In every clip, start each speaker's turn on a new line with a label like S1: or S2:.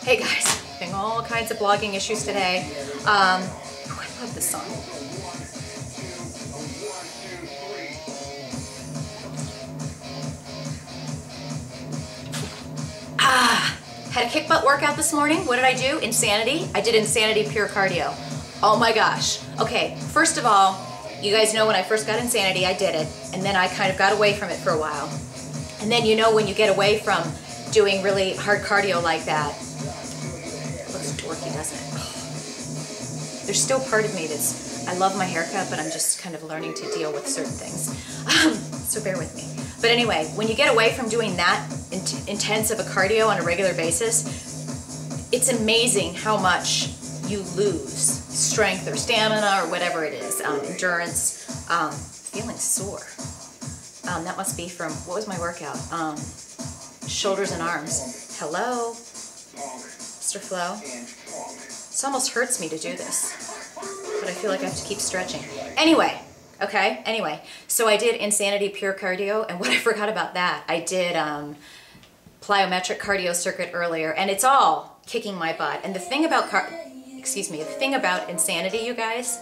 S1: Hey guys, having all kinds of blogging issues today. I love this song. Had a kick butt workout this morning. What did I do? Insanity. I did Insanity Pure Cardio. Oh my gosh. Okay, first of all, you guys know when I first got Insanity, I did it, and then I kind of got away from it for a while. And then you know when you get away from doing really hard cardio like that, it looks dorky, doesn't it? Oh. There's still part of me that's, I love my haircut, but I'm just kind of learning to deal with certain things. So bear with me. But anyway, when you get away from doing that intense of a cardio on a regular basis, it's amazing how much you lose strength or stamina or whatever it is, endurance, feeling sore. That must be from, what was my workout? Shoulders and arms. Hello, Mr. Flo. This almost hurts me to do this, but I feel like I have to keep stretching. Anyway, okay, anyway, so I did Insanity Pure Cardio, and what I forgot about that, I did plyometric cardio circuit earlier, and it's all kicking my butt. And the thing about the thing about Insanity, you guys,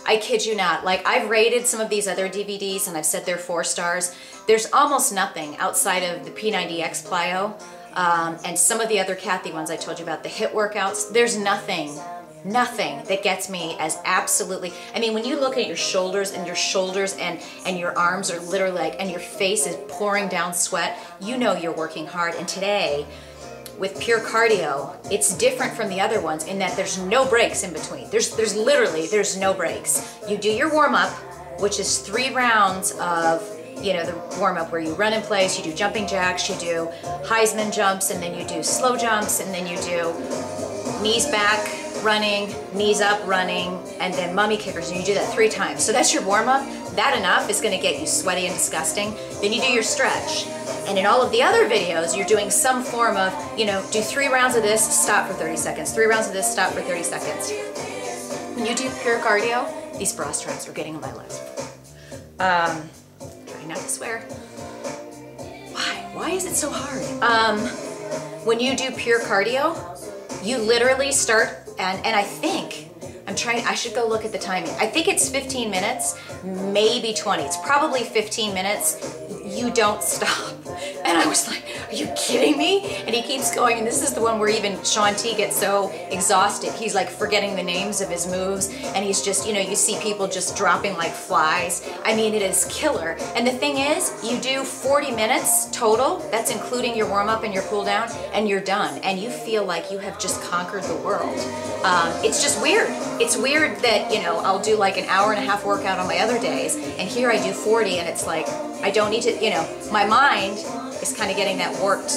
S1: I kid you not, like I've rated some of these other DVDs and I've said they're 4 stars. There's almost nothing outside of the P90X plyo and some of the other Kathy ones I told you about, the HIIT workouts. There's nothing that gets me as absolutely, I mean, when you look at your shoulders and your arms are literally like, and your face is pouring down sweat, you know you're working hard. And today, with pure cardio, it's different from the other ones in that there's no breaks in between. There's literally no breaks. You do your warm-up, which is 3 rounds of, you know, the warm-up where you run in place, you do jumping jacks, you do Heisman jumps, and then you do slow jumps, and then you do knees back, running, knees up, running, and then mummy kickers, and you do that 3 times. So that's your warm-up. That enough is gonna get you sweaty and disgusting. Then you do your stretch. And in all of the other videos, you're doing some form of, you know, do 3 rounds of this, stop for 30 seconds, 3 rounds of this, stop for 30 seconds. When you do pure cardio, these bra straps are getting on my lips. Trying not to swear. Why is it so hard? When you do pure cardio, you literally start, and I think, I should go look at the timing. I think it's 15 minutes, maybe 20. It's probably 15 minutes. You don't stop. And I was like, are you kidding me? And he keeps going, and this is the one where even Shaun T gets so exhausted. He's like forgetting the names of his moves, and he's just, you know, you see people just dropping like flies. I mean, it is killer. And the thing is, you do 40 minutes total, that's including your warm-up and your cool-down, and you're done. And you feel like you have just conquered the world. It's just weird. It's weird that, you know, I'll do like an hour-and-a-half workout on my other days, and here I do 40, and it's like, I don't need to, you know, my mind is kind of getting that warped,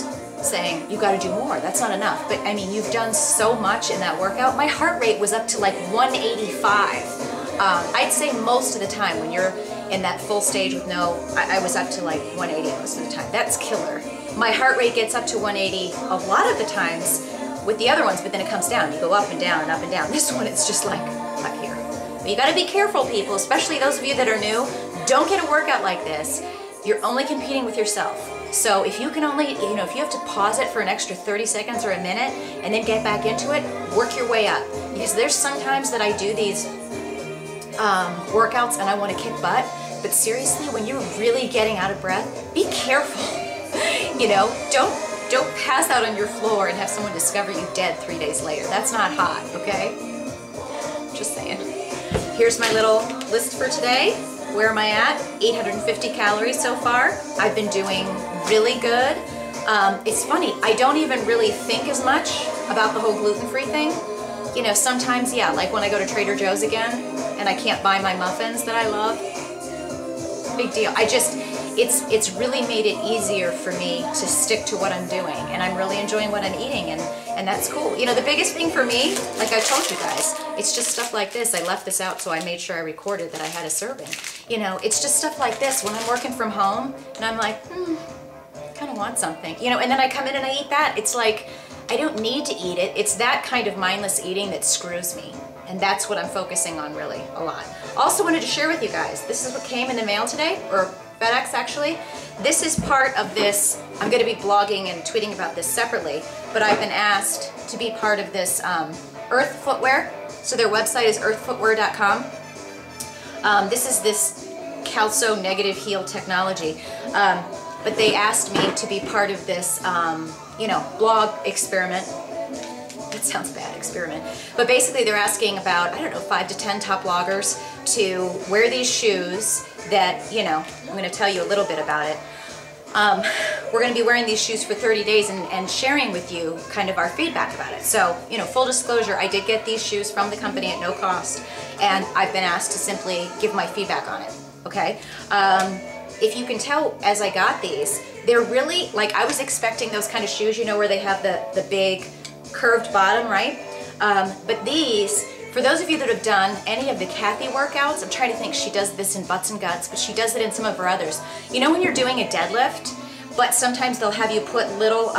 S1: saying, you got to do more, that's not enough. But I mean, you've done so much in that workout. My heart rate was up to like 185. I'd say most of the time when you're in that full stage with I was up to like 180 most of the time. That's killer. My heart rate gets up to 180 a lot of the times with the other ones, but then it comes down. You go up and down and up and down. This one, it's just like up here. But you got to be careful, people, especially those of you that are new. Don't get a workout like this. You're only competing with yourself. So if you can only, you know, if you have to pause it for an extra 30 seconds or a minute and then get back into it, work your way up. Because there's sometimes that I do these workouts and I want to kick butt, but seriously, when you're really getting out of breath, be careful. You know, don't pass out on your floor and have someone discover you dead 3 days later. That's not hot, okay? Just saying. Here's my little list for today. Where am I at? 850 calories so far. I've been doing really good. It's funny, I don't even really think as much about the whole gluten-free thing. You know, sometimes, yeah, like when I go to Trader Joe's again and I can't buy my muffins that I love, big deal. It's really made it easier for me to stick to what I'm doing, and I'm really enjoying what I'm eating, and that's cool. You know, the biggest thing for me, like I told you guys, it's just stuff like this. I left this out so I made sure I recorded that I had a serving. You know, it's just stuff like this when I'm working from home and I'm like, kind of want something. You know, and then I come in and I eat that. It's like, I don't need to eat it. It's that kind of mindless eating that screws me. And that's what I'm focusing on really a lot. Also wanted to share with you guys, this is what came in the mail today, or FedEx actually. This is part of this. I'm going to be blogging and tweeting about this separately, but I've been asked to be part of this Earth Footwear. So their website is earthfootwear.com. This is this calco negative heel technology, but they asked me to be part of this, you know, blog experiment. That sounds bad, experiment. But basically they're asking about, I don't know, 5 to 10 top bloggers to wear these shoes that, you know, I'm going to tell you a little bit about it. We're going to be wearing these shoes for 30 days and sharing with you kind of our feedback about it. So, you know, full disclosure, I did get these shoes from the company at no cost, and I've been asked to simply give my feedback on it, okay? If you can tell as I got these, they're really, like, I was expecting those kind of shoes, you know, where they have the big curved bottom, right? But these, for those of you that have done any of the Kathy workouts, I'm trying to think, she does this in Butts and Guts, but she does it in some of her others. You know when you're doing a deadlift, but sometimes they'll have you put little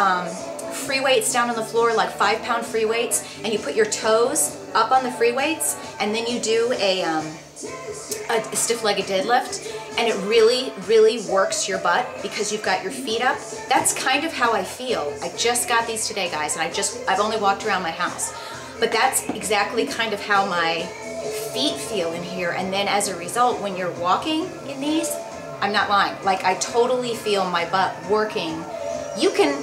S1: free weights down on the floor, like 5-pound free weights, and you put your toes up on the free weights, and then you do a stiff-legged deadlift, and it really, really works your butt because you've got your feet up. That's kind of how I feel. I just got these today, guys, and I've only walked around my house. But that's exactly kind of how my feet feel in here. And then as a result, when you're walking in these, I'm not lying, like I totally feel my butt working. You can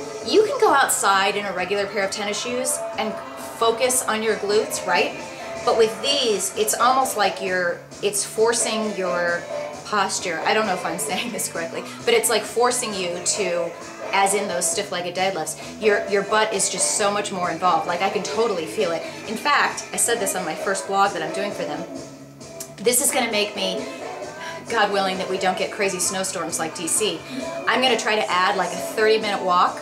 S1: go outside in a regular pair of tennis shoes and focus on your glutes, right? But with these, it's almost like it's forcing your posture. I don't know if I'm saying this correctly, but it's like forcing you to, as in those stiff-legged deadlifts, your butt is just so much more involved. Like I can totally feel it. In fact, I said this on my first blog that I'm doing for them. This is going to make me, God willing that we don't get crazy snowstorms like DC, I'm going to try to add like a 30-minute walk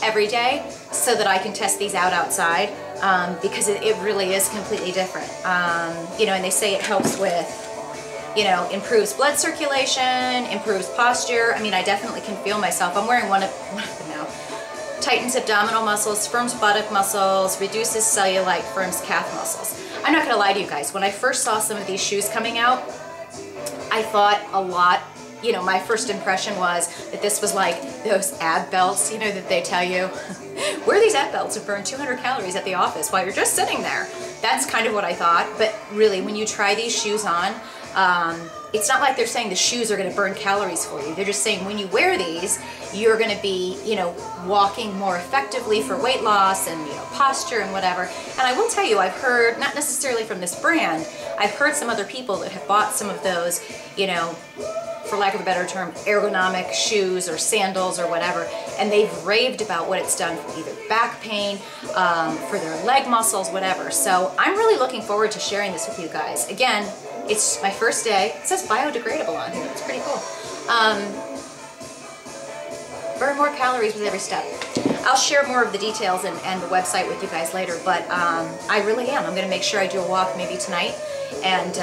S1: every day so that I can test these out outside, because it really is completely different. You know, and they say it helps with, you know, improves blood circulation, improves posture. I mean, I definitely can feel myself. I'm wearing one of them now. Tightens abdominal muscles, firms buttock muscles, reduces cellulite, firms calf muscles. I'm not gonna lie to you guys, when I first saw some of these shoes coming out, I thought a lot, you know, my first impression was that this was like those ab belts, you know, that they tell you, wear these ab belts and burn 200 calories at the office while you're just sitting there. That's kind of what I thought, but really, when you try these shoes on, it's not like they're saying the shoes are going to burn calories for you. They're just saying when you wear these, you're going to be, you know, walking more effectively for weight loss and, you know, posture and whatever. And I will tell you, I've heard, not necessarily from this brand, I've heard some other people that have bought some of those, you know, for lack of a better term, ergonomic shoes or sandals or whatever, and they've raved about what it's done for either back pain, for their leg muscles, whatever. So I'm really looking forward to sharing this with you guys. Again, it's my first day. It says biodegradable on here. It's pretty cool. Burn more calories with every step. I'll share more of the details and the website with you guys later, but I really am. I'm going to make sure I do a walk maybe tonight, and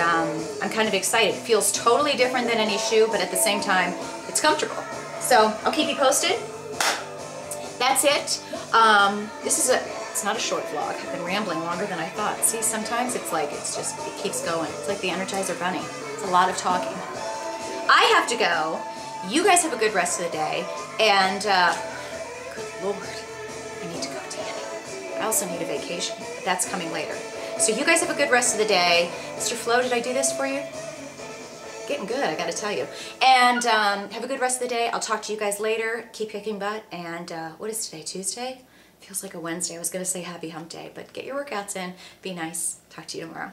S1: I'm kind of excited. It feels totally different than any shoe, but at the same time, it's comfortable. So I'll keep you posted. That's it. It's not a short vlog. I've been rambling longer than I thought. See, sometimes it's like, it keeps going. It's like the Energizer Bunny. It's a lot of talking. I have to go. You guys have a good rest of the day. And, good Lord, I need to go tanning. I also need a vacation, but that's coming later. So you guys have a good rest of the day. Mr. Flo, did I do this for you? Getting good, I gotta tell you. And have a good rest of the day. I'll talk to you guys later. Keep kicking butt. And what is today, Tuesday? Feels like a Wednesday. I was gonna say happy hump day, but get your workouts in. Be nice. Talk to you tomorrow.